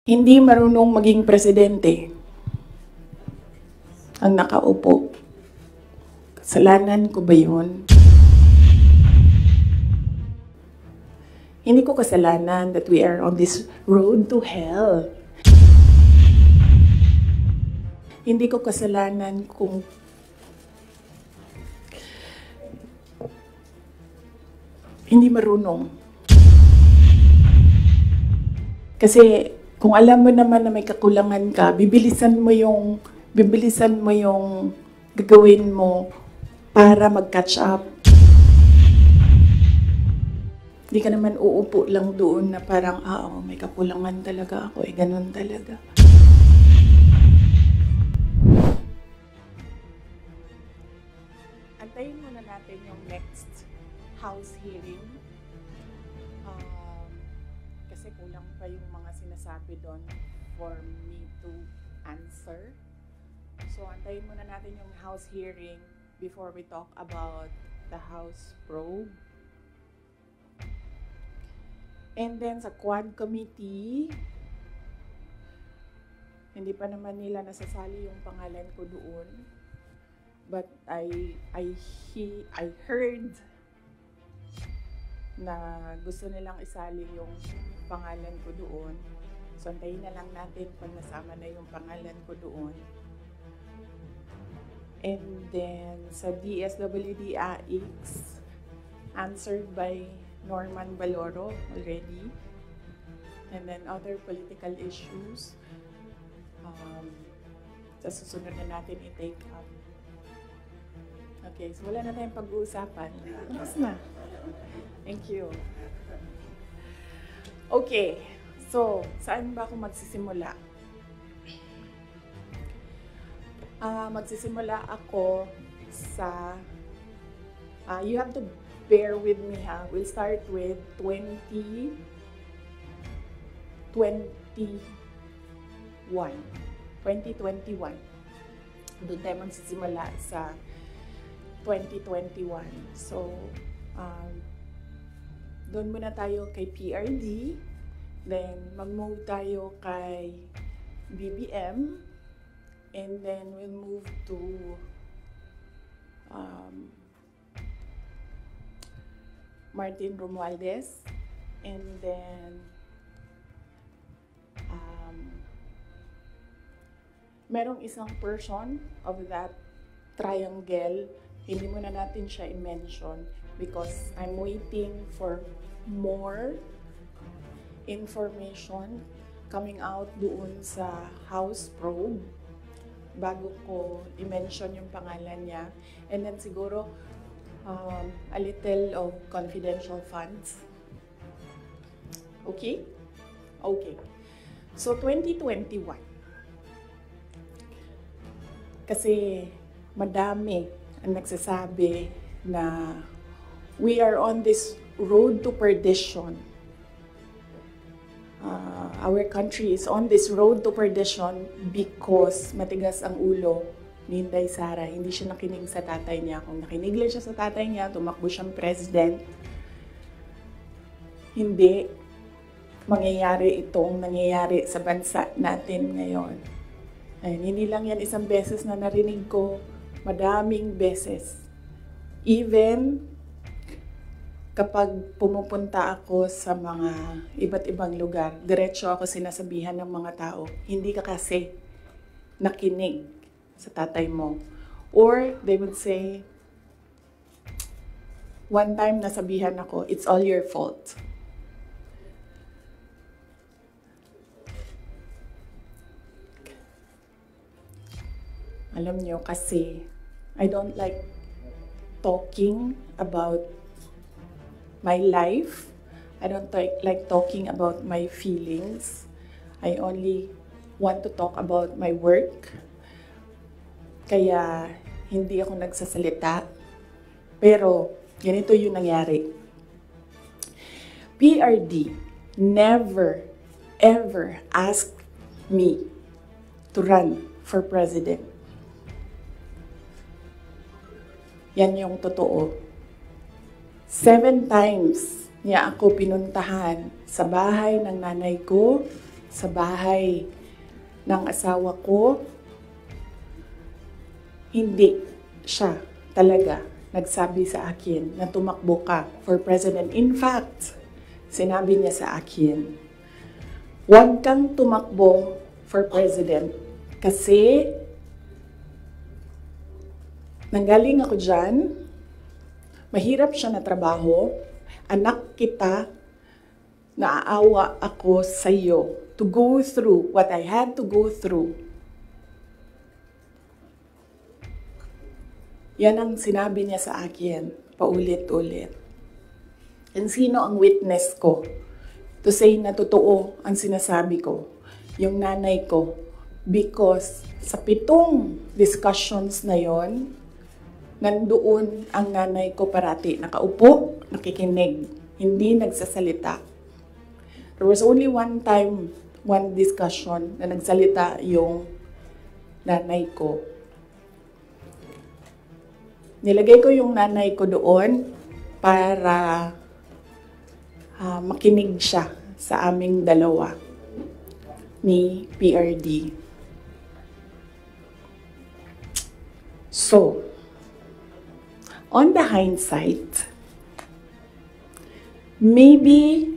Hindi marunong maging presidente ang nakaupo. Kasalanan ko ba yun? Hindi ko kasalanan that we are on this road to hell. Hindi ko kasalanan kung hindi marunong. Kasi kung alam mo naman na may kakulangan ka, bibilisan mo yung gagawin mo para mag-catch up. Hindi ka naman uupo lang doon na parang, may kakulangan talaga ako, ganun talaga. Antayin muna natin yung next House hearing. Kasi kulang pa yung mga sinasabi doon for me to answer. So, antayin muna natin yung House hearing before we talk about the House probe. And then sa Quad Committee, hindi pa naman nila nasasali yung pangalan ko doon. But I heard na gusto nilang isali yung pangalan ko doon. So, antayin na lang natin pag nasama na yung pangalan ko doon. And then, sa DSWD-AX, answered by Norman Baloro already. And then, other political issues, sa susunod na natin i-take up. Okay, so wala na tayong pag-uusapan. Tapos na. Thank you. Okay, so saan ba ako magsisimula? Magsisimula ako sa, you have to bear with me ha. We'll start with 2021. Doon tayo magsisimula sa 2021. So, doon muna tayo kay PRD, then mag-move tayo kay BBM, and then we'll move to Martin Romualdez, and then merong isang person of that triangle, hindi muna natin siya i-mention because I'm waiting for more information coming out doon sa House probe bago ko i-mention yung pangalan niya. And then siguro a little of confidential funds. Okay? Okay. So 2021. Kasi madami ang nagsasabi na we are on this road to perdition. Our country is on this road to perdition because matigas ang ulo ni Inday Sara. Hindi siya nakinig sa tatay niya. Kung nakinig lang siya sa tatay niya, tumakbo siyang president, hindi mangyayari itong nangyayari sa bansa natin ngayon. Ayun, hindi lang yan isang beses na narinig ko, madaming beses. Even kapag pumupunta ako sa mga iba't ibang lugar, diretso ako sinasabihan ng mga tao, hindi ka kasi nakinig sa tatay mo. Or they would say, one time nasabihan ako, it's all your fault. Alam nyo, kasi I don't like talking about my life. I don't like talking about my feelings. I only want to talk about my work. Kaya hindi ako nagsasalita. Pero ganito yung nangyari. PRD never ever asked me to run for president. Yan yung totoo. 7 times niya ako pinuntahan sa bahay ng nanay ko, sa bahay ng asawa ko, hindi siya talaga nagsabi sa akin na tumakbo ka for president. In fact, sinabi niya sa akin, huwag kang tumakbo for president kasi nanggaling ako dyan, mahirap siya na trabaho, anak kita, naaawa ako sa iyo to go through what I had to go through. Yan ang sinabi niya sa akin, paulit-ulit. And sino ang witness ko to say na totoo ang sinasabi ko? Yung nanay ko. Because sa 7 discussions na yon, nandoon ang nanay ko parati. Nakaupo, nakikinig, hindi nagsasalita. There was only one time, one discussion na nagsalita yung nanay ko. Nilagay ko yung nanay ko doon para makinig siya sa aming dalawa ni PRD. So, on the hindsight, maybe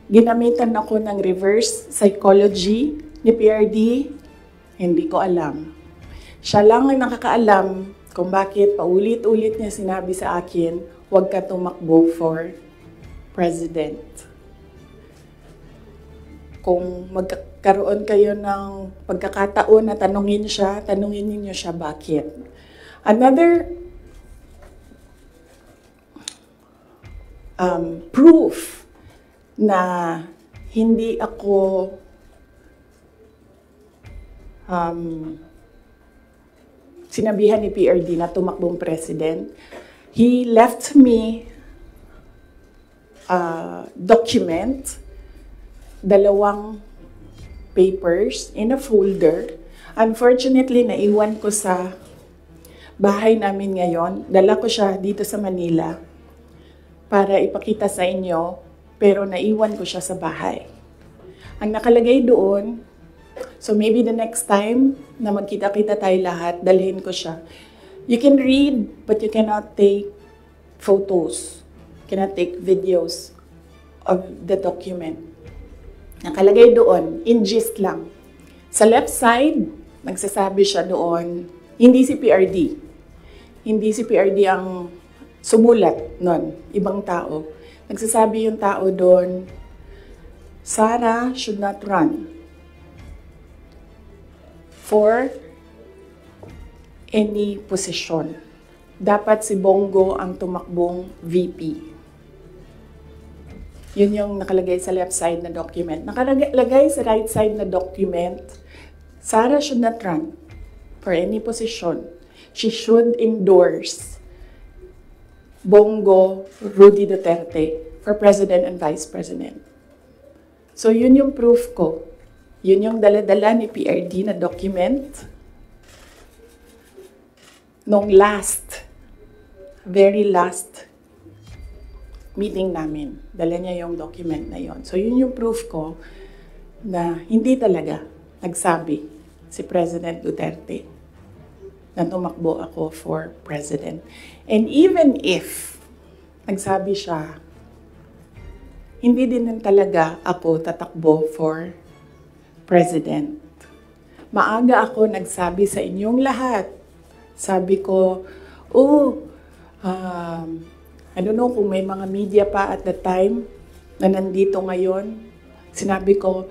ginamitan ako ng reverse psychology ni PRD, hindi ko alam. Siya lang ang nakakaalam kung bakit paulit-ulit niya sinabi sa akin, huwag ka tumakbo for president. Kung magkakaroon kayo ng pagkakataon na tanungin niyo siya bakit. Another proof na hindi ako sinabihan ni PRD na tumakbong president. He left me a document, 2 papers in a folder. Unfortunately, naiwan ko sa bahay namin ngayon. Dala ko siya dito sa Manila para ipakita sa inyo, pero naiwan ko siya sa bahay. Ang nakalagay doon, so maybe the next time na magkita-kita tayo lahat, dalhin ko siya. You can read, but you cannot take photos. You cannot take videos of the document. Nakalagay doon, in gist lang. Sa left side, nagsasabi siya doon, hindi si PRD. Hindi si PRD ang sumulat nun, ibang tao. Nagsasabi yung tao doon, Sara should not run for any position. Dapat si Bongo ang tumakbong VP. Yun yung nakalagay sa left side na document. Nakalagay sa right side na document, Sara should not run for any position. She should endorse Bongo Rudy Duterte for President and Vice President. So yun yung proof ko. Yun yung dala-dala ni PRD na document nung very last meeting namin. Dala niya yung document na yon. So yun yung proof ko na hindi talaga nagsabi si President Duterte na tumakbo ako for president. And even if nagsabi siya, hindi din talaga ako tatakbo for president. Maaga ako nagsabi sa inyong lahat. Sabi ko, I don't know kung may mga media pa at the time na nandito ngayon. Sinabi ko,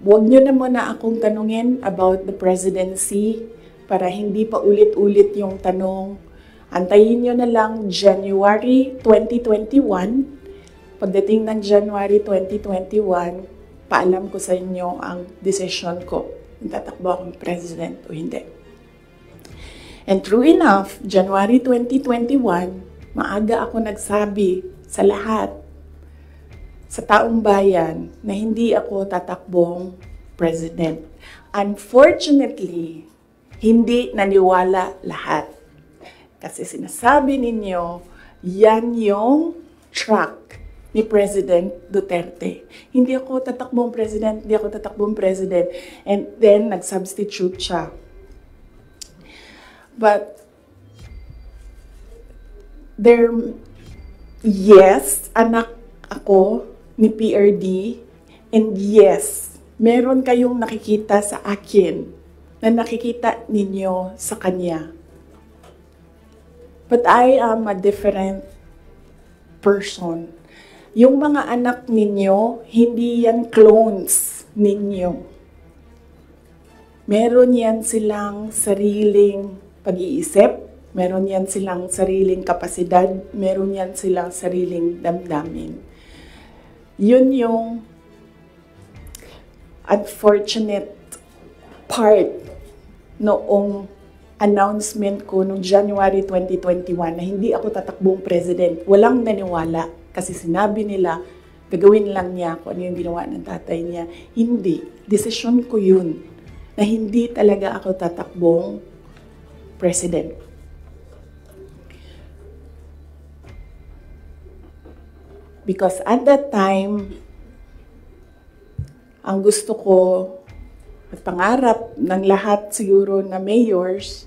huwag nyo na muna akong tanungin about the presidency para hindi pa ulit-ulit yung tanong. Antayin nyo na lang January 2021. Pagdating ng January 2021, paalam ko sa inyo ang decision ko. Tatakbo akong president o hindi. And true enough, January 2021, maaga ako nagsabi sa lahat, sa taong bayan, na hindi ako tatakbong president. Unfortunately, hindi naniwala lahat. Kasi sinasabi ninyo, yan yung track ni President Duterte. Hindi ako tatakbong president, hindi ako tatakbong president. And then, nag-substitute siya. But, yes, anak ako ni PRD, and yes, meron kayong nakikita sa akin na nakikita ninyo sa kanya. But I am a different person. Yung mga anak ninyo, hindi yan clones ninyo. Meron yan silang sariling pag-iisip, meron yan silang sariling kapasidad, meron yan silang sariling damdamin. Yun yung unfortunate part noong announcement ko noong January 2021 na hindi ako tatakbong president. Walang naniwala kasi sinabi nila, gagawin lang niya kung ano yung ginawa ng tatay niya. Hindi. Desisyon ko yun na hindi talaga ako tatakbong president. Because at that time, ang gusto ko at pangarap ng lahat siguro na mayors,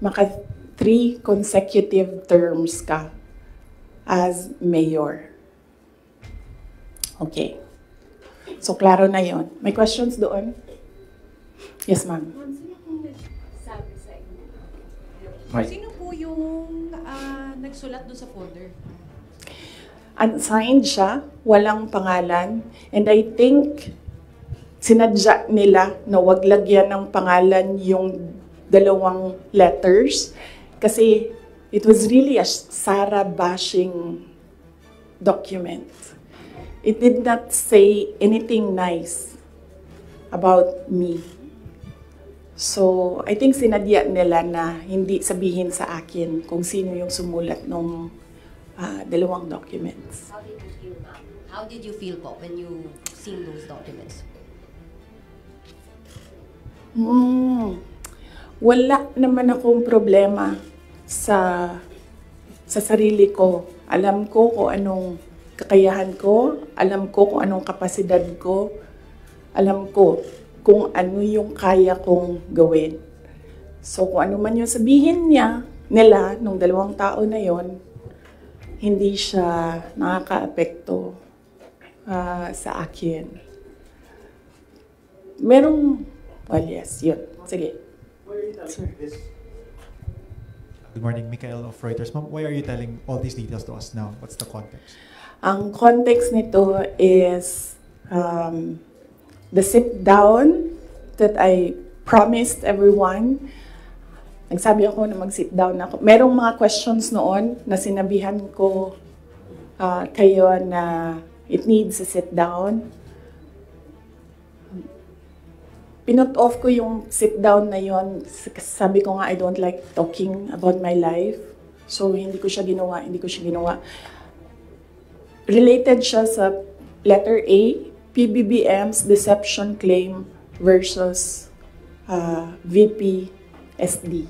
maka 3 consecutive terms ka as mayor. Okay. So, klaro na yon. May questions doon? Yes, ma'am. Sino pong nagsabi sa inyo? Right. Sino po yung nagsulat doon sa folder? Unsigned siya, walang pangalan, and I think sinadya nila na wag lagyan ng pangalan yung 2 letters kasi it was really a Sara bashing document. It did not say anything nice about me. So, I think sinadya nila na hindi sabihin sa akin kung sino yung sumulat ng 2 documents. How did you feel, ma'am? How did you feel po when you seen those documents? Wala naman akong problema sa sarili ko. Alam ko kung anong kakayahan ko, alam ko kung anong kapasidad ko, alam ko kung ano yung kaya kong gawin. So kung ano man yung sabihin nila, nung 2 tao na yon, hindi siya nakaka-apekto sa akin. Well, yes, yun. Sige. Sir. Good morning, Mikael of Reuters. Ma'am, why are you telling all these details to us now? What's the context? Ang context nito is the sit-down that I promised everyone. Nagsabi ako na mag-sit down ako. Merong mga questions noon na sinabihan ko kayo na it needs a sit down. Pinut off ko yung sit down na yon. Sabi ko nga I don't like talking about my life. So hindi ko siya ginawa. Related siya sa letter A, PBBM's deception claim versus VP SD.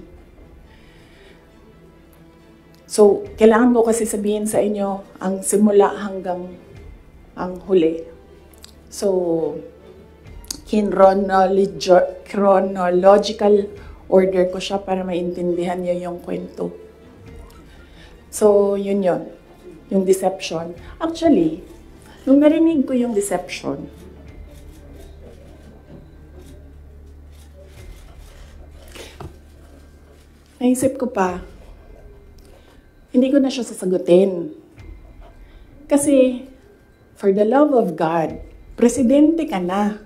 So, kailangan ko kasi sabihin sa inyo ang simula hanggang ang huli. So, chronological order ko siya para maintindihan niyo yung kwento. So, yun. Yung deception. Actually, nung narinig ko yung deception, naisip ko pa, hindi ko na siya sasagutin. Kasi, for the love of God, presidente ka na.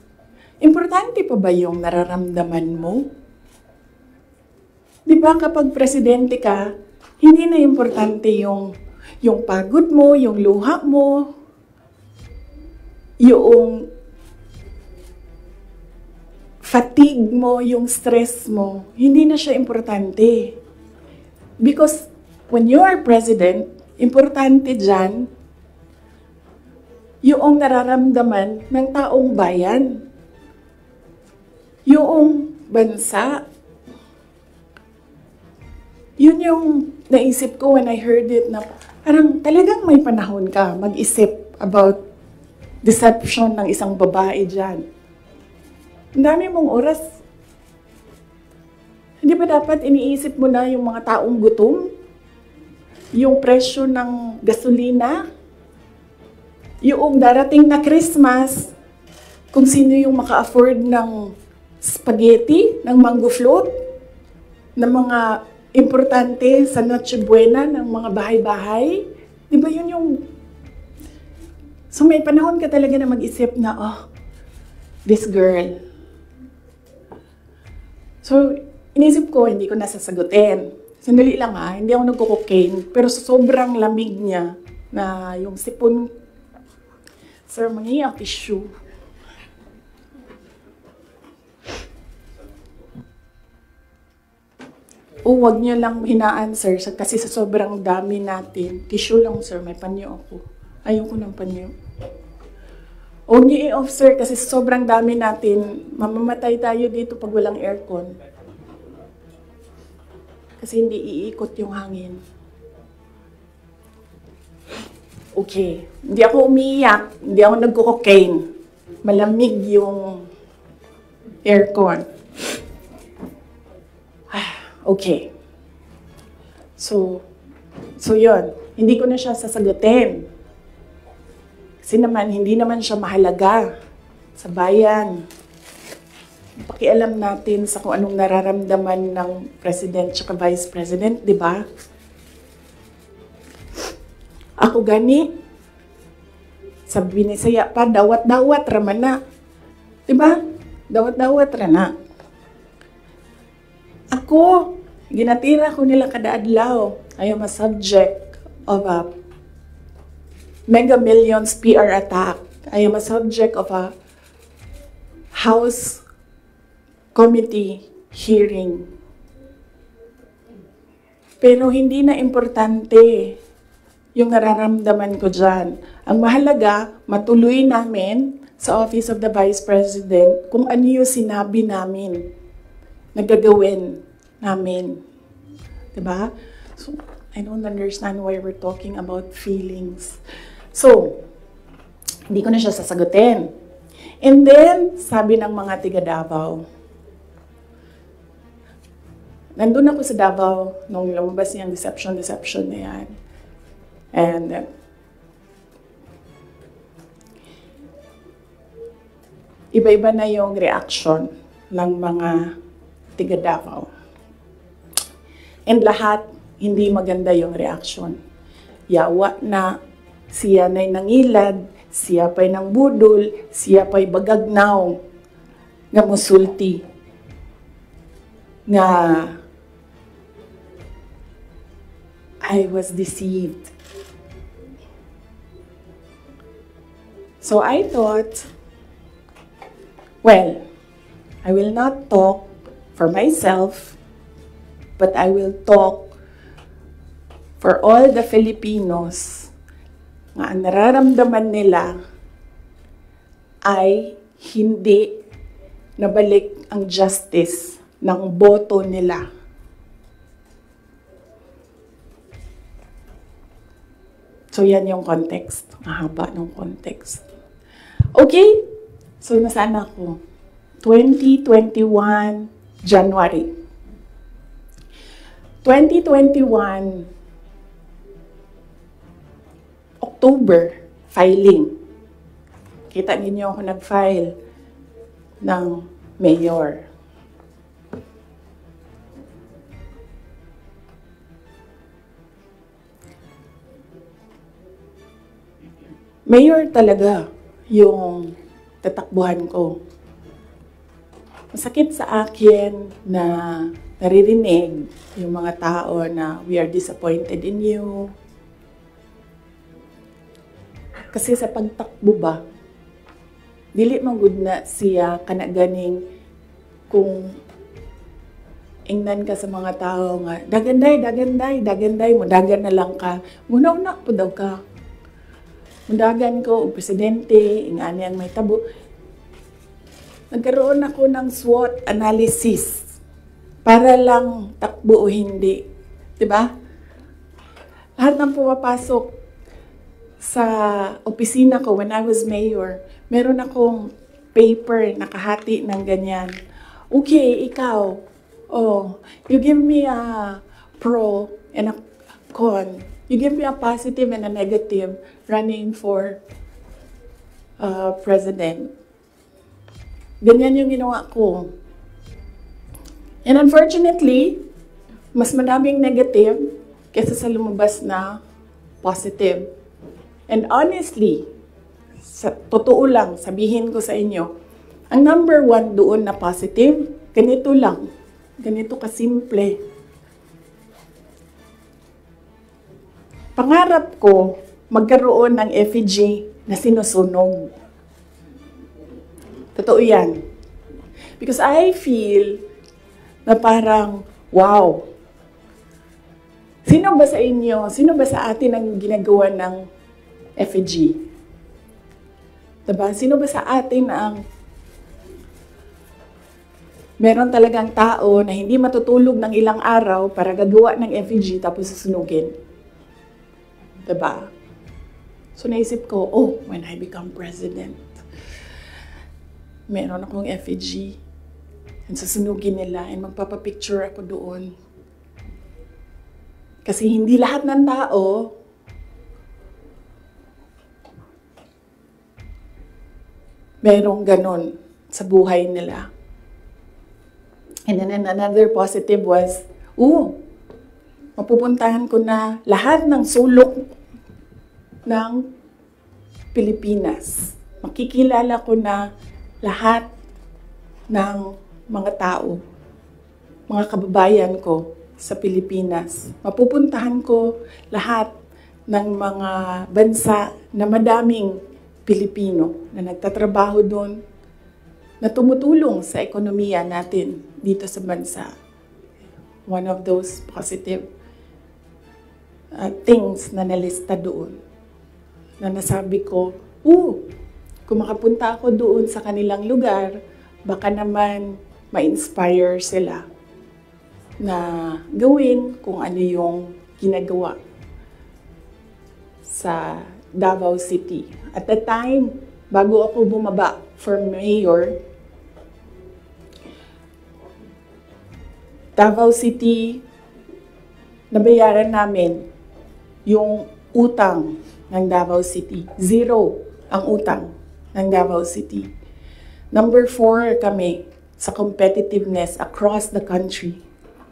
Importante pa ba yung nararamdaman mo? Di ba kapag presidente ka, hindi na importante yung pagod mo, yung luha mo, yung fatigue mo, yung stress mo. Hindi na siya importante. Because when you are president, importante dyan yung nararamdaman ng taong bayan. Yung bansa. Yun yung naisip ko when I heard it na parang talagang may panahon ka mag-isip about deception ng isang babae dyan. Ang dami mong oras. Hindi ba dapat iniisip mo na yung mga taong gutom? Yung presyo ng gasolina? Yung darating na Christmas, kung sino yung maka-afford ng spaghetti, ng mango float, ng mga importante sa Noche Buena, ng mga bahay-bahay. Di ba yun yung... So may panahon ka talaga na mag-isip na, oh, this girl. So, inisip ko, hindi ko nasasagutin. Sandali lang hindi ako nagko-cocaine, pero sobrang lamig niya na yung sipon. Sir, mangiyak tissue. O, wag niyo lang hinaan, sir, kasi sa sobrang dami natin. Tissue lang, sir, may panyo ako. Ayoko ng panyo. Huwag niyo i-off, sir, kasi sa sobrang dami natin, mamamatay tayo dito pag walang aircon. Kasi hindi iikot yung hangin. Okay. Hindi ako umiiyak. Hindi ako nagko-cocaine. Malamig yung aircon. Okay. So yun. Hindi ko na siya sasagutin. Kasi naman, hindi naman siya mahalaga sa bayan. Pakialam natin sa kung anong nararamdaman ng President at Vice President, di ba? Ako gani, sa binisaya pa, dawat-dawat raman na. Di ba? Dawat-dawat rana. Ako, ginatira ko nila kada adlaw. I am a subject of a Mega Millions PR attack. I am a subject of a House Committee hearing. Pero hindi na importante yung nararamdaman ko dyan. Ang mahalaga, matuloy namin sa Office of the Vice President kung ano yung sinabi namin na gagawin namin. Diba? So, I don't understand why we're talking about feelings. So, hindi ko na siya sasagutin. And then, sabi ng mga tiga Davao, nandun ako sa Davao nung lumabas yung deception na yan. And, iba-iba na yung reaction ng mga tiga Davao. And lahat, hindi maganda yung reaction. Yawa na, siya na'y nangilad, siya pa'y nang budol, siya pa'y bagagnaw, nga musulti, nga I was deceived. So I thought, well, I will not talk for myself, but I will talk for all the Filipinos nga ang nararamdaman nila ay hindi nabalik ang justice ng boto nila. So yan yung context. Mahaba ng context. Okay? So nasaan ako? 2021 January. 2021 October, filing. Kita ninyo ako nag-file ng mayor. Mayor talaga yung tatakbuhan ko. Masakit sa akin na naririnig yung mga tao na we are disappointed in you. Kasi sa pagtakbo ba, dili man gud na siya kanaganing kung ingnan ka sa mga tao nga, daganday mo, dagan na lang ka. Muna-una po daw ka. Mundagan ko, o presidente, ingani ang may tabo. Nagkaroon ako ng SWOT analysis para lang takbo o hindi. Diba? Lahat ng pumapasok sa opisina ko when I was mayor, meron akong paper nakahati ng ganyan. Okay, ikaw, oh, you give me a pro and a con. You give me a positive and a negative running for president. Ganyan yung ginawa ko. And unfortunately, mas madaming negative kaysa sa lumabas na positive. And honestly, sa totoo lang, sabihin ko sa inyo, ang number 1 doon na positive, ganito lang. Ganito kasimple. Pangarap ko magkaroon ng effigy na sinusunog. Totoo yan. Because I feel na parang, wow, sino ba sa inyo, sino ba sa atin ang ginagawa ng effigy? Diba? Sino ba sa atin ang meron talagang tao na hindi matutulog ng ilang araw para gagawa ng effigy tapos susunugin? Diba? So naisip ko, oh, when I become president, meron akong effigy. And susunugin nila and magpapapicture ako doon. Kasi hindi lahat ng tao merong ganon sa buhay nila. And then another positive was, mapupuntahan ko na lahat ng sulok ng Pilipinas. Makikilala ko na lahat ng mga tao, mga kababayan ko sa Pilipinas. Mapupuntahan ko lahat ng mga bansa na madaming Pilipino na nagtatrabaho doon, na tumutulong sa ekonomiya natin dito sa bansa. One of those positive things na nalista doon, na nasabi ko, kung makapunta ako doon sa kanilang lugar, baka naman ma-inspire sila na gawin kung ano yung ginagawa sa Davao City. At the time, bago ako bumaba for mayor, Davao City, nabayaran namin yung utang ng Davao City. 0 ang utang ng Davao City. Number 4 kami sa competitiveness across the country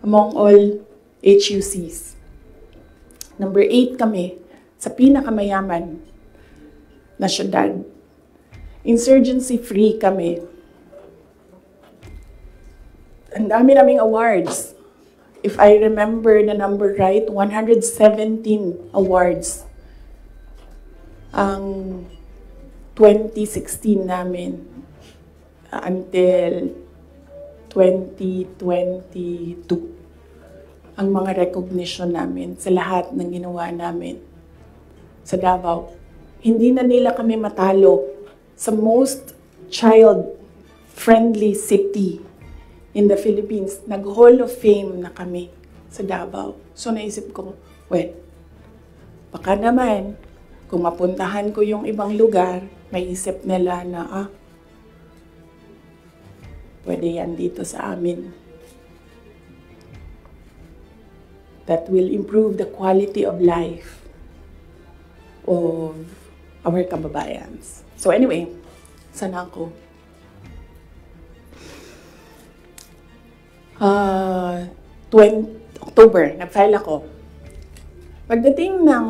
among all HUCs. Number 8 kami sa pinakamayaman na syudad. Insurgency-free kami. Ang dami naming awards. If I remember the number right, 117 awards ang 2016 namin until 2022 ang mga recognition namin sa lahat ng ginawa namin sa Davao. Hindi na nila kami matalo sa most child-friendly city in the Philippines. Nag-Hall of Fame na kami sa Davao. So naisip ko, baka naman, kung mapuntahan ko yung ibang lugar, may isip nila na, pwede yan dito sa amin. That will improve the quality of life of our kababayans. So anyway, sana ako. October, nag-file ako. Pagdating ng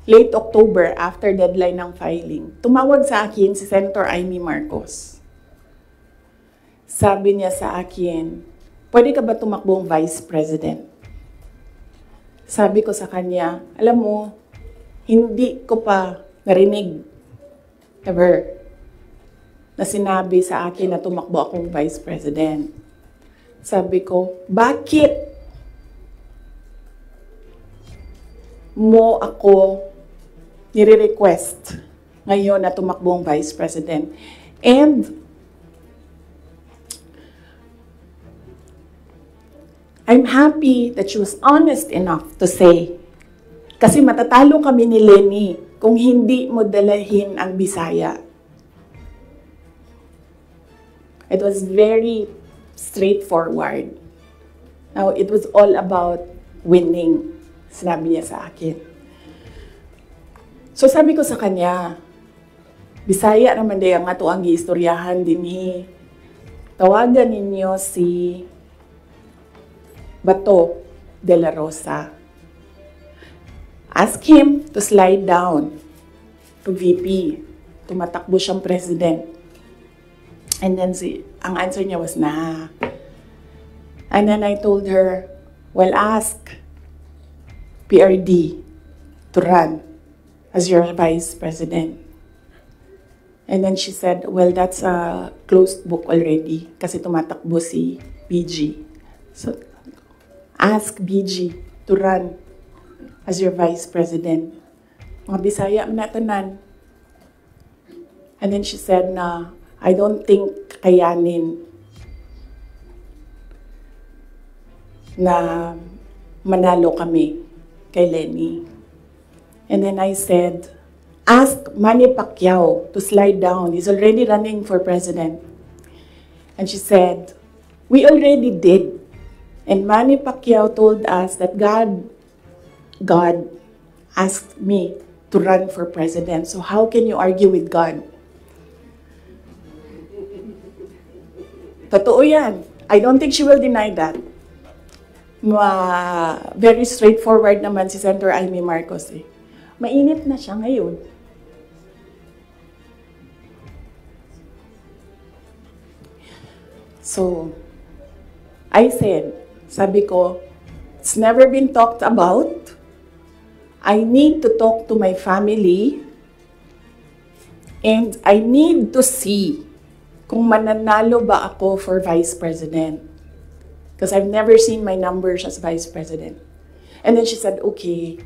late October, after deadline ng filing, tumawag sa akin si Senator Amy Marcos. Sabi niya sa akin, pwede ka ba tumakbong Vice President? Sabi ko sa kanya, alam mo, hindi ko pa narinig ever na sinabi sa akin na tumakbo akong Vice President. Sabi ko, bakit mo ako nire-request ngayon na tumakbong Vice President? And I'm happy that she was honest enough to say Kasi matatalo kami ni Lenny kung hindi mo dalahin ang Bisaya. It was very straightforward. Now, it was all about winning, sinabi niya sa akin. So sabi ko sa kanya, Bisaya naman day ang ato ang giistoryahan dinhi. Tawagan ninyo si Bato de la Rosa. Ask him to slide down to VP. Tumatakbo siyang president. And then ang answer niya was, nah. And then I told her, well, ask PRD to run as your vice president. And then she said, well, that's a closed book already kasi tumatakbo si BG. So, ask BG to run as your vice president. Mga Bisaya manatanan. And then she said na, I don't think kayanin na manalo kami kay Lenny. And then I said, ask Manny Pacquiao to slide down. He's already running for president. And she said, we already did. And Manny Pacquiao told us that God asked me to run for president. So how can you argue with God? Totoo yan. I don't think she will deny that. Very straightforward naman si Senator Amy Marcos eh. Mainit na siya ngayon. So, I said, sabi ko, it's never been talked about. I need to talk to my family and I need to see kung mananalo ba ako for vice president. Because I've never seen my numbers as vice president. And then she said, okay,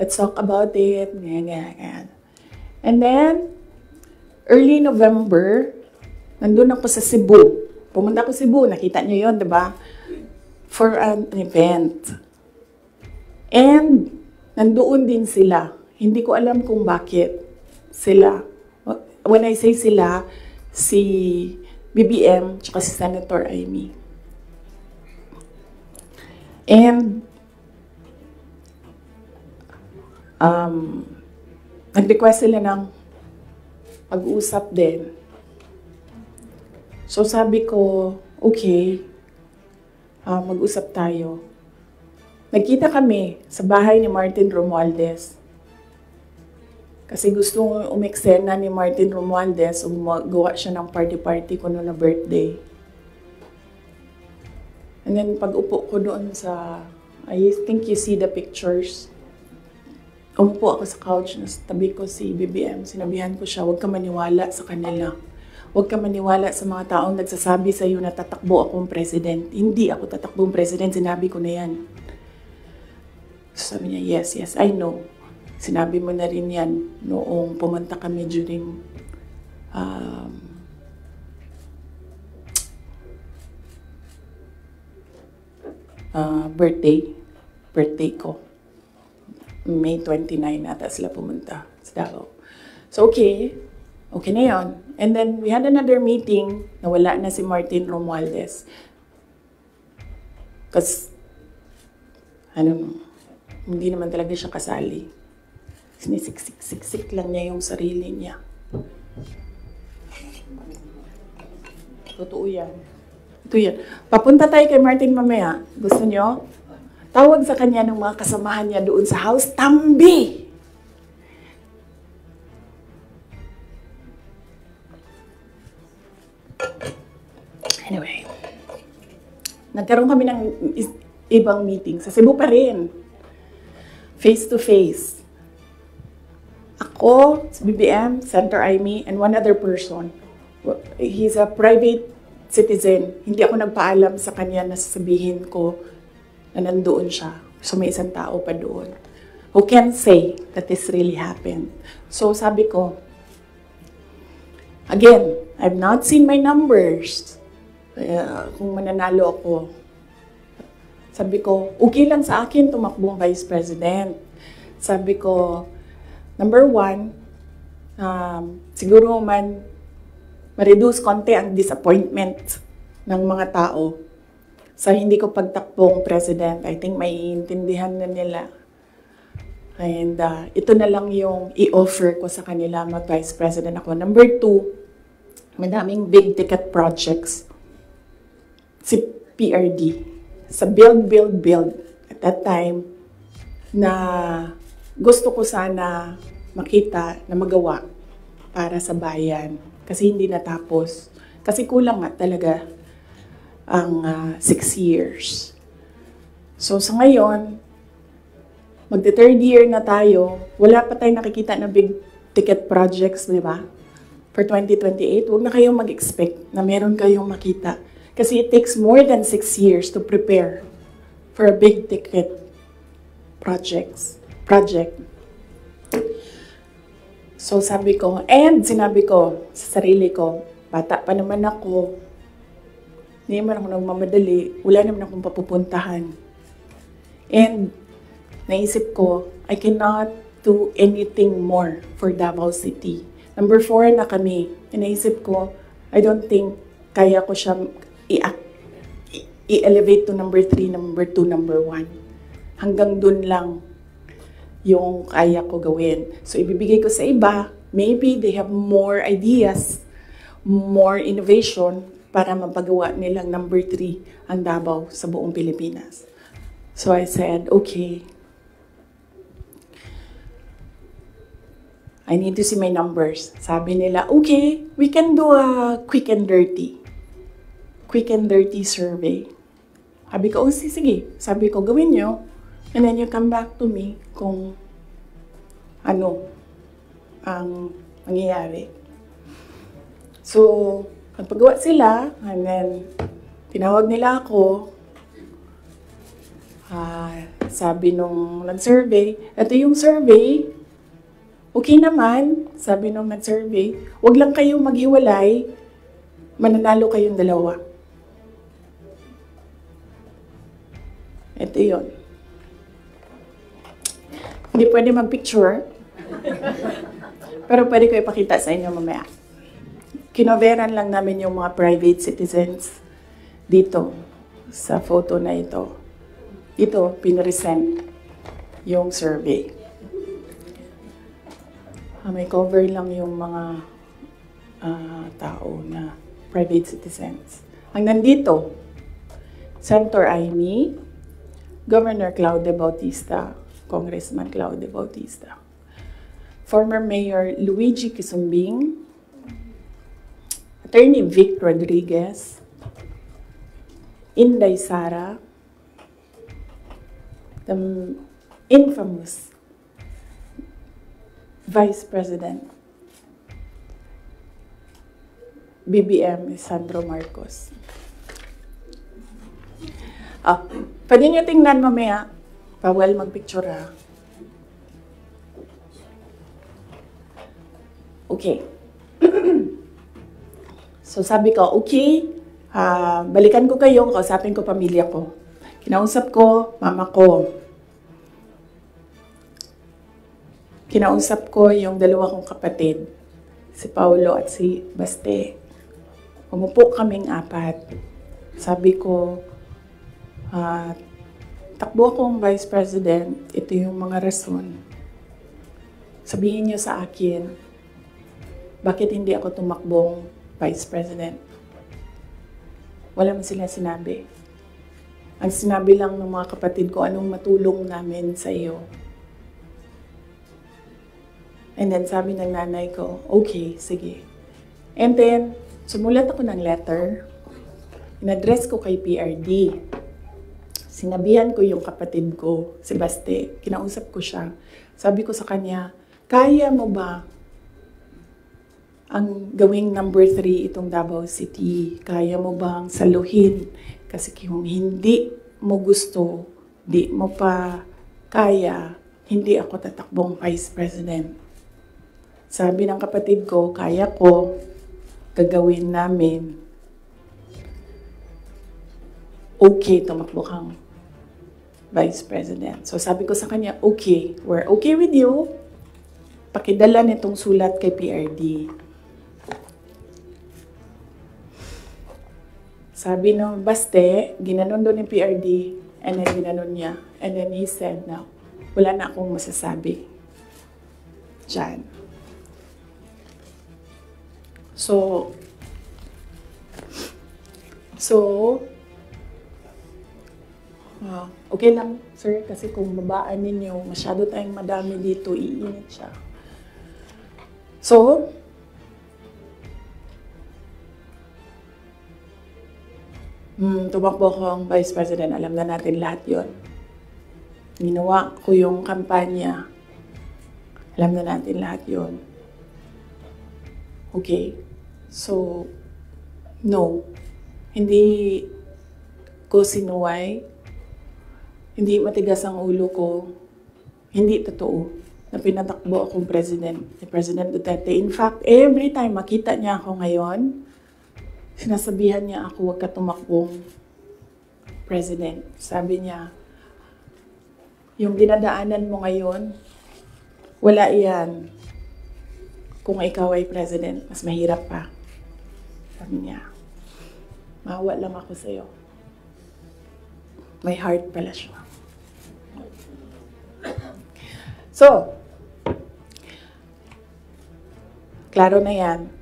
let's talk about it. And then, early November, nandun ako sa Cebu. Pumunta ako sa Cebu, nakita niyo yun, diba? For an event. And, nandoon din sila. Hindi ko alam kung bakit sila. When I say sila, si BBM, tsaka si Senator Amy. And, nag-request sila ng pag-uusap din. So sabi ko, okay, mag-usap tayo. Nagkita kami sa bahay ni Martin Romualdez. Kasi gusto umeksena ni Martin Romualdez, gawa siya ng party-party ko noon na birthday. And then pag-upo ko doon sa, I think you see the pictures. Umupo ako sa couch, tabi ko si BBM, sinabihan ko siya, huwag ka maniwala sa kanila. Huwag ka maniwala sa mga taong nagsasabi sa iyo na tatakbo akong president. Hindi ako tatakbong president, sinabi ko na yan. So sabi niya, yes, I know. Sinabi mo na rin yan noong pumunta kami during birthday ko. May 29 ata sila pumunta sa Davao. So okay na yon. And then we had another meeting na wala na si Martin Romualdez. Kasi, hindi naman talaga siya kasali. Sinisiksik lang niya yung sarili niya. Totoo yan. Ito yan. Papunta tayo kay Martin mamaya. Gusto nyo? Tawag sa kanya ng mga kasamahan niya doon sa house, Tambi! Anyway, nagkaroon kami ng ibang meeting. Sa Cebu pa rin. Face to face. Ako, si BBM, Senator Amy, and one other person. He's a private citizen. Hindi ako nagpaalam sa kanya na sasabihin ko na nandoon siya. So may isang tao pa doon who can say that this really happened. So sabi ko, again, I've not seen my numbers. Kung mananalo ako. Sabi ko, okay lang sa akin tumakbong vice president. Sabi ko, number one, siguro ma-reduce konti ang disappointment ng mga tao sa hindi ko pagtakbong president. I think maiintindihan na nila. And ito na lang yung i-offer ko sa kanila, mag-vice president ako. Number two, madaming big ticket projects. Si PRD. Sa build. At that time, na gusto ko sana makita na magawa para sa bayan. Kasi hindi natapos. Kasi kulang nga talaga ang 6 years. So sa ngayon, magte-third year na tayo, wala pa tayong nakikita na big ticket projects, di ba? For 2028, huwag na kayong mag-expect na meron kayong makita. Kasi it takes more than 6 years to prepare for a big ticket project. So sabi ko, and sinabi ko sa sarili ko, bata pa naman ako, hindi naman ako nagmamadali, wala naman akong papupuntahan. And naisip ko, I cannot do anything more for Davao City. Number 4 na kami. Naisip ko, I don't think kaya ko siya i-elevate to number 3, number 2, number 1. Hanggang dun lang yung kaya ko gawin. So, ibibigay ko sa iba, maybe they have more ideas, more innovation para mapagawa nilang number 3 ang Davao sa buong Pilipinas. So, I said, okay, I need to see my numbers. Sabi nila, okay, we can do a quick and dirty survey. Sabi ko, oh, sige. Sabi ko, gawin nyo. And then you come back to me kung ano ang mangyayari. So, nagpagawa sila, and then tinawag nila ako. Sabi nung nag-survey, ito yung survey, okay naman, sabi nung nag-survey, wag lang kayong maghiwalay, mananalo kayong dalawa. Ito yun. Hindi pwede mag-picture, pero pwede ko ipakita sa inyo mamaya. Kinoveran lang namin yung mga private citizens dito sa photo na ito. Ito, pinresent yung survey. May cover lang yung mga tao na private citizens. Ang nandito, Senator Amy, Governor Claude Bautista, Congressman Claude Bautista, former Mayor Luigi Quisumbing, Attorney Vic Rodriguez, Inday Sara, the infamous Vice President BBM Sandro Marcos. Pwede nyo tingnan mamaya. Bawal mag-picture ha. Okay. So sabi ko, okay, balikan ko kayo, kausapin ko pamilya ko. Kinausap ko, mama ko. Kinausap ko yung dalawa kong kapatid, si Paulo at si Baste. Umupo kaming 4. Sabi ko, takbo akong Vice President, ito yung mga rason. Sabihin niyo sa akin, bakit hindi ako tumakbong Vice President? Wala man sila sinabi. Ang sinabi lang ng mga kapatid ko, anong matulong namin sa iyo. And then sabi ng nanay ko, okay, sige. And then, sumulat ako ng letter. In-address ko kay PRD. Sinabihan ko yung kapatid ko, si Baste. Kinausap ko siya. Sabi ko sa kanya, kaya mo ba ang gawing number 3 itong Davao City? Kaya mo bang saluhin? Kasi kung hindi mo gusto, di mo pa kaya, hindi ako tatakbong Vice President. Sabi ng kapatid ko, kaya ko, gagawin namin. Okay, tumakbo kang Vice President. So sabi ko sa kanya, okay, we're okay with you. Pakidala nitong sulat kay PRD. Sabi ng Baste, ginanon doon ng PRD, and then ginanon niya. And then he said, na, wala na akong masasabi dyan. So, okay lang, sir, kasi kung babaan ninyo, masyado tayong madami dito, iinit siya. So, tumakbo ko ang Vice President, alam na natin lahat yon. Ginawa ko yung kampanya, alam na natin lahat yon. Okay, so, no, hindi ko sinuway, hindi matigas ang ulo ko, hindi totoo na pinatakbo akong President, ni President Duterte. In fact, every time makita niya ako ngayon, sinasabihan niya ako, huwag ka tumakbong President. Sabi niya, yung dinadaanan mo ngayon, wala iyan. Kung ikaw ay President, mas mahirap pa. Sabi niya, maawa lang ako sa'yo. May heart pala siya. So, klaro na yan.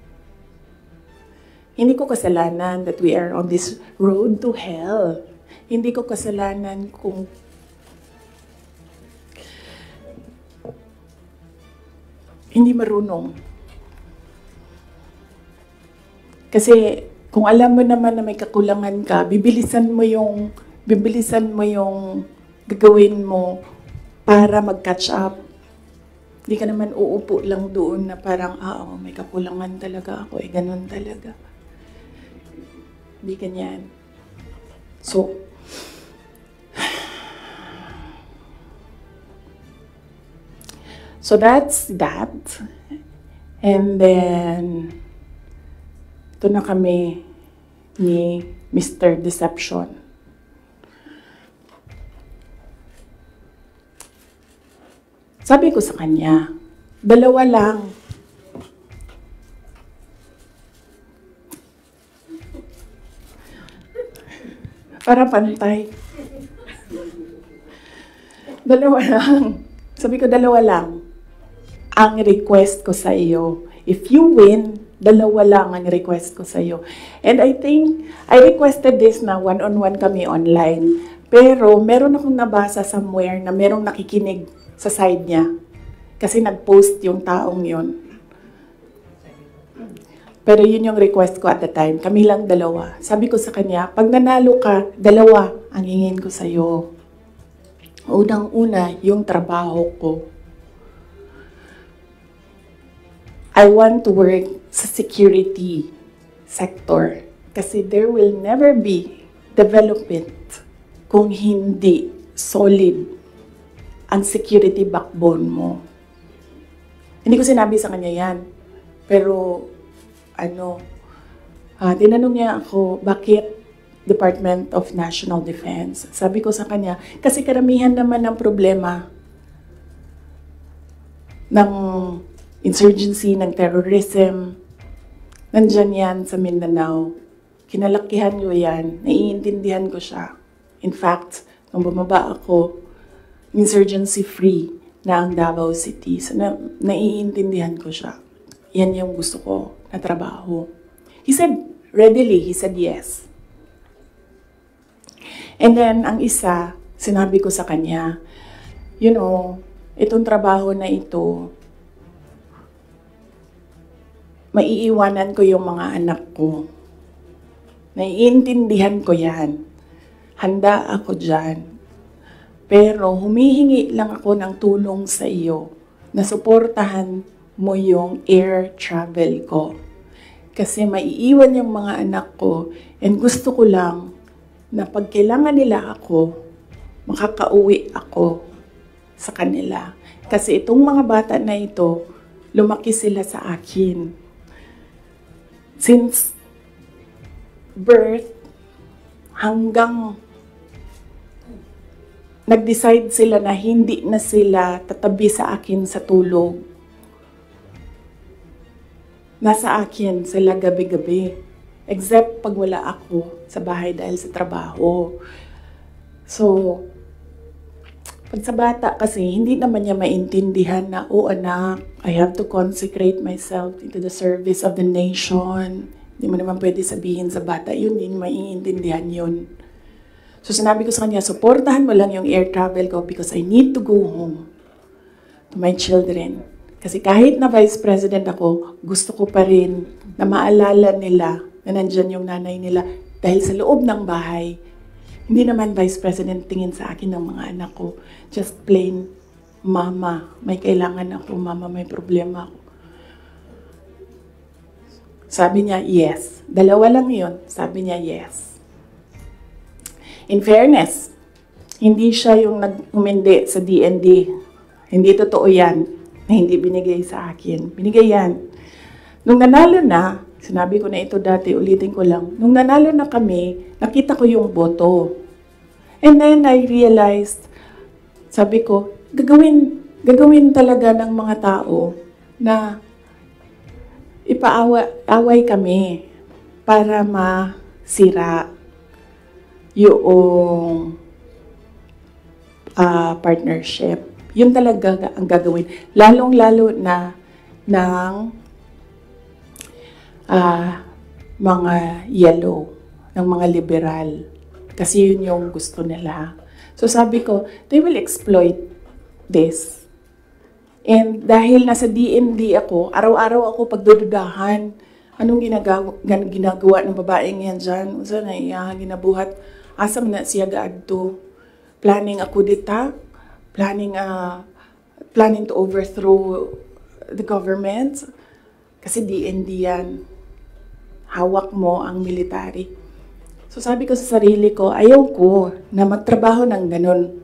Hindi ko kasalanan that we are on this road to hell. Hindi ko kasalanan kung hindi marunong. Kasi kung alam mo naman na may kakulangan ka, bibilisan mo yung gagawin mo para mag-catch up. Hindi ka naman uupo lang doon na parang, may kakulangan talaga ako, ganun talaga. Hindi ganyan. So that's that. And then, ito na kami ni Mr. Deception. Sabi ko sa kanya, 2 lang. Para pantay. 2 lang. Sabi ko, 2 lang. Ang request ko sa iyo. If you win, 2 lang ang request ko sa iyo. And I think, I requested this na one-on-one kami online. Pero meron akong nabasa somewhere na merong nakikinig sa side niya. Kasi nag-post yung taong yun. Pero yun yung request ko at the time. Kami lang 2. Sabi ko sa kanya, pag nanalo ka, 2 ang hingin ko sa'yo. Unang-una, yung trabaho ko. I want to work sa security sector. Kasi there will never be development kung hindi solid ang security backbone mo. Hindi ko sinabi sa kanya yan. Pero, tinanong niya ako, bakit Department of National Defense? Sabi ko sa kanya, kasi karamihan naman ng problema ng insurgency, ng terrorism, nandyan yan sa Mindanao. Kinalakihan ko yan, naiintindihan ko siya. In fact, nung bumaba ako, insurgency-free na ang Davao City. So, naiintindihan ko siya. Yan yung gusto ko na trabaho. He said, readily, he said yes. And then, ang isa, sinabi ko sa kanya, itong trabaho na ito, maiiwanan ko yung mga anak ko. Naiintindihan ko yan. Handa ako dyan. Pero humihingi lang ako ng tulong sa iyo na suportahan mo yung air travel ko. Kasi maiiwan yung mga anak ko and gusto ko lang na pag kailangan nila ako, makakauwi ako sa kanila. Kasi itong mga bata na ito, lumaki sila sa akin. Since birth hanggang nag-decide sila na hindi na sila tatabi sa akin sa tulog. Nasa akin sila gabi-gabi. Except pag wala ako sa bahay dahil sa trabaho. So, pag sa bata kasi, hindi naman niya maintindihan na, oh anak, I have to consecrate myself into the service of the nation. Hindi mo naman pwede sabihin sa bata, yun din, maiintindihan yun. So sinabi ko sa kanya, supportahan mo lang yung air travel ko because I need to go home to my children. Kasi kahit na vice president ako, gusto ko pa rin na maalala nila na nandyan yung nanay nila dahil sa loob ng bahay. Hindi naman vice president tingin sa akin ng mga anak ko. Just plain, mama, may kailangan ako, mama, may problema ako. Sabi niya, yes. Dalawa lang yun. Sabi niya, yes. In fairness, hindi siya yung nag-umindi sa DND. Hindi totoo yan na hindi binigay sa akin. Binigay yan. Nung nanalo na, sinabi ko na ito dati, ulitin ko lang. Nung nanalo na kami, nakita ko yung boto. And then I realized, sabi ko, gagawin talaga ng mga tao na ipaaway kami para masira yung partnership. Yun talaga ang gagawin. Lalong-lalo na ng mga yellow, ng mga liberal. Kasi yun yung gusto nila. So sabi ko, they will exploit this. And dahil nasa DND ako, araw-araw ako pagdududahan. Anong ginagawa ng babaeng yan dyan? Usa na iya, ginabuhat. Asam na siya gaadto. Planning ako dita. Planning to overthrow the government. Kasi DND yan. Hawak mo ang military. So sabi ko sa sarili ko, ayaw ko na magtrabaho ng ganun.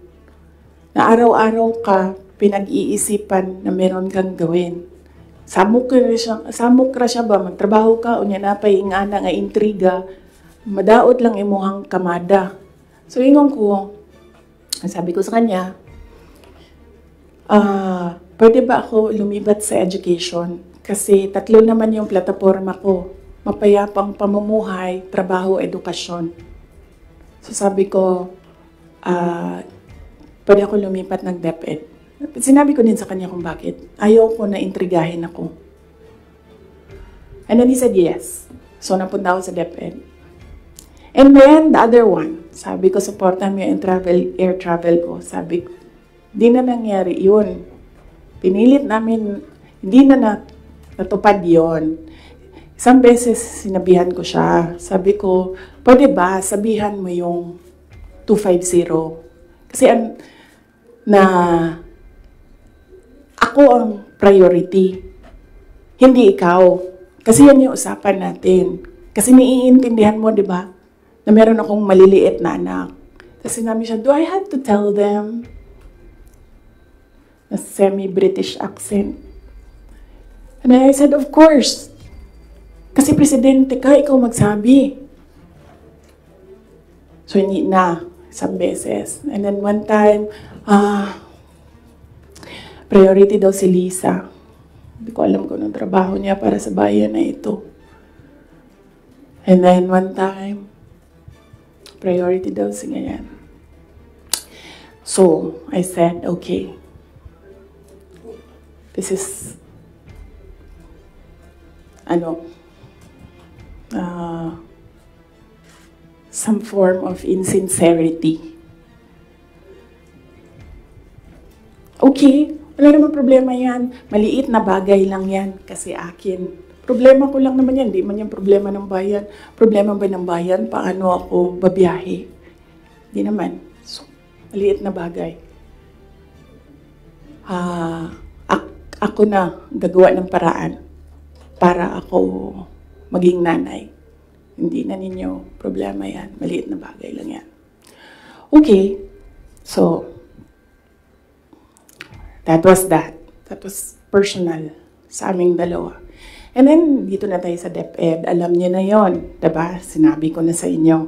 Na araw-araw ka pinag-iisipan na meron kang gawin. Samok ra siya ba? Magtrabaho ka, unya na pa ingana nga intriga, madaot lang imuhang kamada. So ingon ko, sabi ko sa kanya, pwede ba ako lumibat sa education? Kasi 3 naman yung plataforma ko. Mapayapang pamumuhay, trabaho, edukasyon. So sabi ko, pwede ako lumipat ng DepEd. Sinabi ko din sa kanya kung bakit. Ayaw ko na intrigahin ako. And then he said yes. So napunta ako sa DepEd. And then the other one, sabi ko, supportan mo yung air travel ko. Sabi ko, di na nangyari yun. Pinilit namin, hindi na natupad yun. Isang beses sinabihan ko siya. Sabi ko, pwede ba sabihan mo yung 250? Kasi ako ang priority. Hindi ikaw. Kasi yan yung usapan natin. Kasi naiintindihan mo, di ba? Na meron akong maliliit na anak. Tapos sinabi siya, do I have to tell them? Na semi-British accent. And I said, of course. Kasi presidente ka, ikaw magsabi. So, hindi na. Isang beses. And then one time, priority daw si Lisa. Hindi ko alam kung anong trabaho niya para sa bayan na ito. And then one time, priority daw si ganyan. So, I said, okay. This is, some form of insincerity. Okay, wala naman problema yan. Maliit na bagay lang yan kasi akin. Problema ko lang naman yan, di man yung problema ng bayan. Problema ba ng bayan, paano ako babiyahe? Di naman. So, maliit na bagay. Ako na gagawa ng paraan para ako maging nanay. Hindi na ninyo problema yan. Maliit na bagay lang yan. Okay. So, that was that. That was personal sa aming dalawa. And then, dito na tayo sa DepEd. Alam niyo na yon, diba? Sinabi ko na sa inyo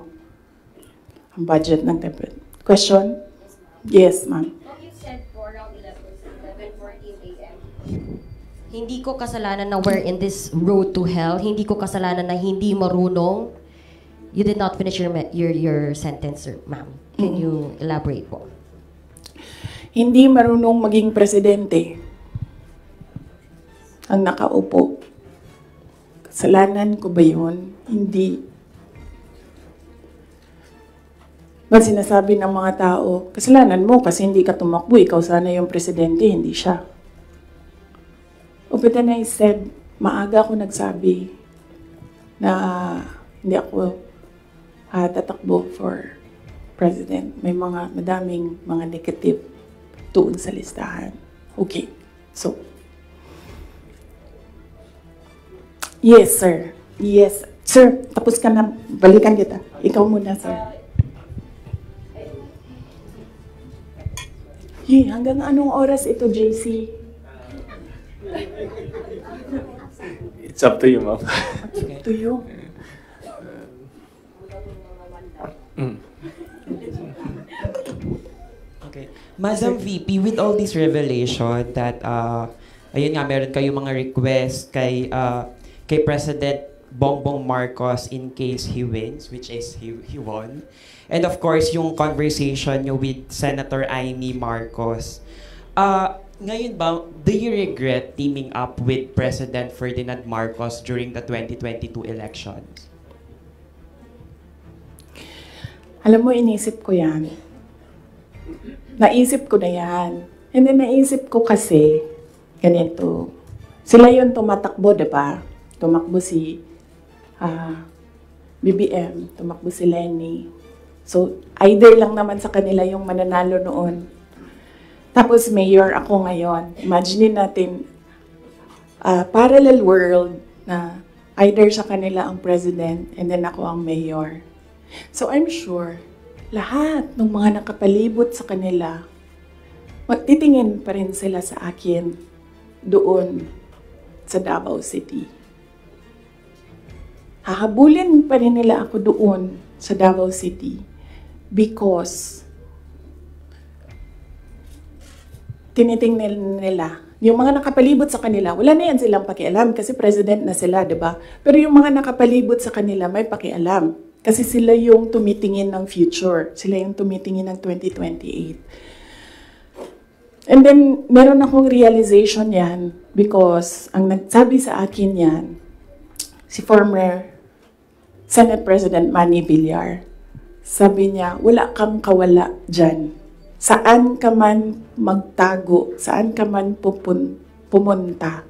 ang budget ng DepEd. Question? Yes, ma'am. You said for around 11:14 a.m. Hindi ko kasalanan na we're in this road to hell. Hindi ko kasalanan na hindi marunong. You did not finish your sentence, sir, ma'am. Can you elaborate po? Hindi marunong maging presidente ang nakaupo. Kasalanan ko ba yun? Hindi. Ba sinasabi ng mga tao, kasalanan mo kasi hindi ka tumakbo, ikaw sana yung presidente, hindi siya. But then I said, maaga ako nagsabi na hindi ako tatakbo for president. May madaming mga negative doon sa listahan. Okay. So, yes, sir. Yes. Sir, tapos ka na. Balikan kita. Ikaw muna, sir. Hanggang anong oras ito, JC? It's up to you, ma'am. To you. Okay. Madam VP, with all this revelation that, ayun nga, meron kayong mga request kay President Bongbong Marcos in case he wins, which is he won. And of course, yung conversation nyo with Senator Amy Marcos. Ngayon ba, do you regret teaming up with President Ferdinand Marcos during the 2022 elections? Alam mo, inisip ko yan. Naisip ko na yan. And then naisip ko kasi, ganito. Sila yung tumatakbo, diba? Tumakbo si BBM, tumakbo si Lenny. So, either lang naman sa kanila yung mananalo noon. Tapos mayor ako ngayon. Imagine natin, parallel world na either sa kanila ang president and then ako ang mayor. So I'm sure, lahat ng mga nakapalibot sa kanila, magtitingin pa rin sila sa akin doon sa Davao City. Hahabulin pa rin nila ako doon sa Davao City because tinitingnan nila. Yung mga nakapalibot sa kanila, wala na yan silang pakialam kasi president na sila, di ba? Pero yung mga nakapalibot sa kanila, may pakialam. Kasi sila yung tumitingin ng future. Sila yung tumitingin ng 2028. And then, meron akong realization yan because ang nagsabi sa akin yan, si former Senate President Manny Villar. Sabi niya, wala kang kawala dyan. Saan ka man magtago, saan ka man pumunta,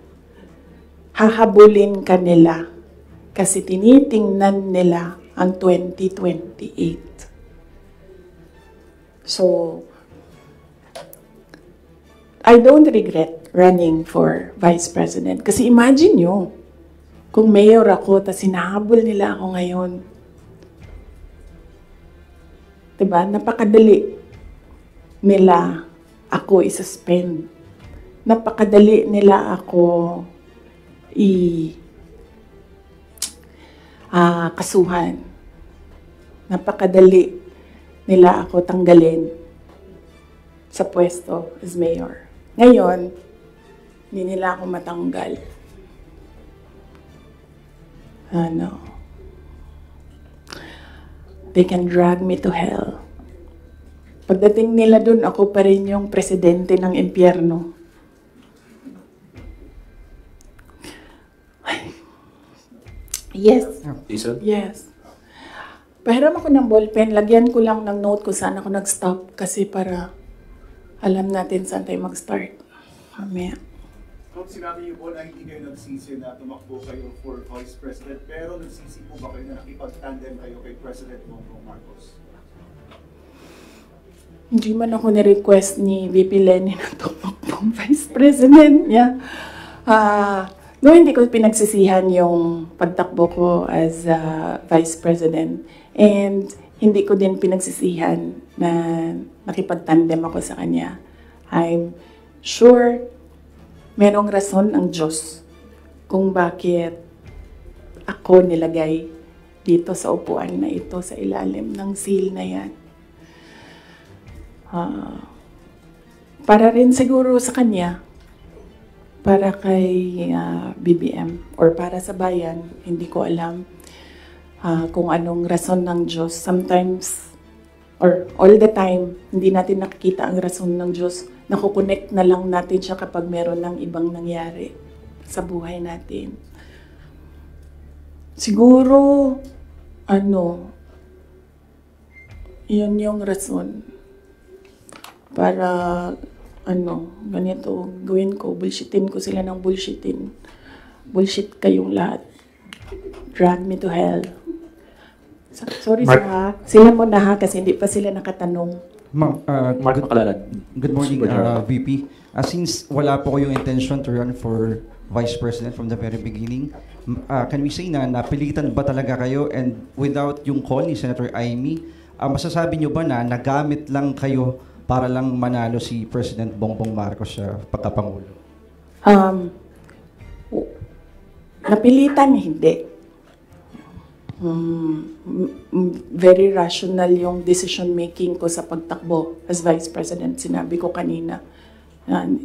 hahabulin ka nila kasi tinitingnan nila ang 2028. So, I don't regret running for Vice President. Kasi imagine nyo, kung mayor ako, tas hinahabol nila ako ngayon. Diba? Napakadali nila ako i-suspend. Napakadali nila ako kasuhan. Napakadali nila ako tanggalin sa pwesto as mayor. Ngayon, hindi nila ako matanggal. They can drag me to hell. Pagdating nila dun, ako pa rin yung presidente ng impyerno. Yes. Jason? Yes. Pahiram ako ng ballpen, lagyan ko lang ng note kung saan ako nag-stop kasi para alam natin saan tayo mag-start. Mamaya. Kung sinabi niyo po na hindi kayo nagsisi na tumakbo kayo for Vice President, pero nagsisi po ba kayo na nakipag-tandem kayo kay President Bongbong Marcos? Hindi man ako ni-request ni VP Lenny na tumakbong Vice President niya. No, hindi ko pinagsisihan yung pagtakbo ko as Vice President. And hindi ko din pinagsisihan na nakipagtandem ako sa kanya. I'm sure merong rason ang Diyos kung bakit ako nilagay dito sa upuan na ito, sa ilalim ng seal na yan. Para rin siguro sa kanya, para kay BBM, or para sa bayan, hindi ko alam kung anong rason ng Diyos. Sometimes, or all the time, hindi natin nakikita ang rason ng Diyos. Nakukonect na lang natin siya kapag meron ng ibang nangyari sa buhay natin. Siguro, yun yung rason. Para, ganito, gawin ko, bullshitin ko sila ng bullshitin. Bullshit kayong lahat. Drag me to hell. Sorry Mark. sila mo na ha, kasi hindi pa sila nakatanong. Ma'am, Mark Makalalad. good morning, Super VP. Since wala po kayong intention to run for Vice President from the very beginning, can we say na napilitan ba talaga kayo, and without yung call ni Senator Amy, masasabi nyo ba na nagamit lang kayo para lang manalo si President Bongbong Marcos sa pagkapangulo? Napilitan, hindi. Very rational yung decision making ko sa pagtakbo as Vice President. Sinabi ko kanina.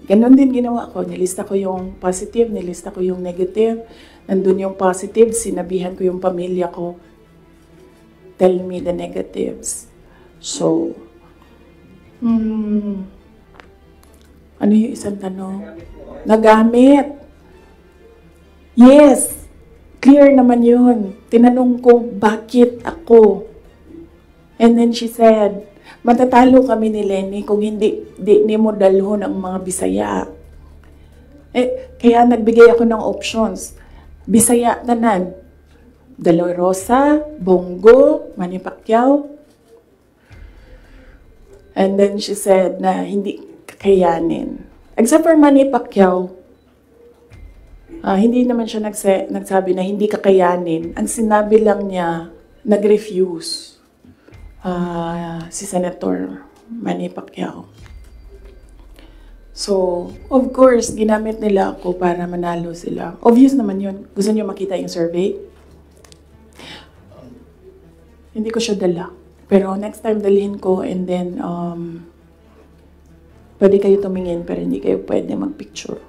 Ganon din ginawa ko. Nilista ko yung positive, nilista ko yung negative. Nandun yung positive, sinabihan ko yung pamilya ko, tell me the negatives. So, ano yung isang tanong? Nagamit. Yes. Clear naman yun. Tinanong ko, bakit ako? And then she said, matatalo kami ni Lenny kung hindi ni mo dalhon ang mga Bisaya. Kaya nagbigay ako ng options. Bisaya tanan. De La Rosa, Bongo, Manny Pacquiao. And then she said na hindi kakayanin. Except for Manny Pacquiao, hindi naman siya nagsabi na hindi kakayanin. Ang sinabi lang niya, nag-refuse si Senator Manny Pacquiao. So, of course, ginamit nila ako para manalo sila. Obvious naman yun. Gusto niyo makita yung survey? Hindi ko siya dala. Pero next time dalhin ko, and then pwede kayo tumingin pero hindi kayo pwede magpicture.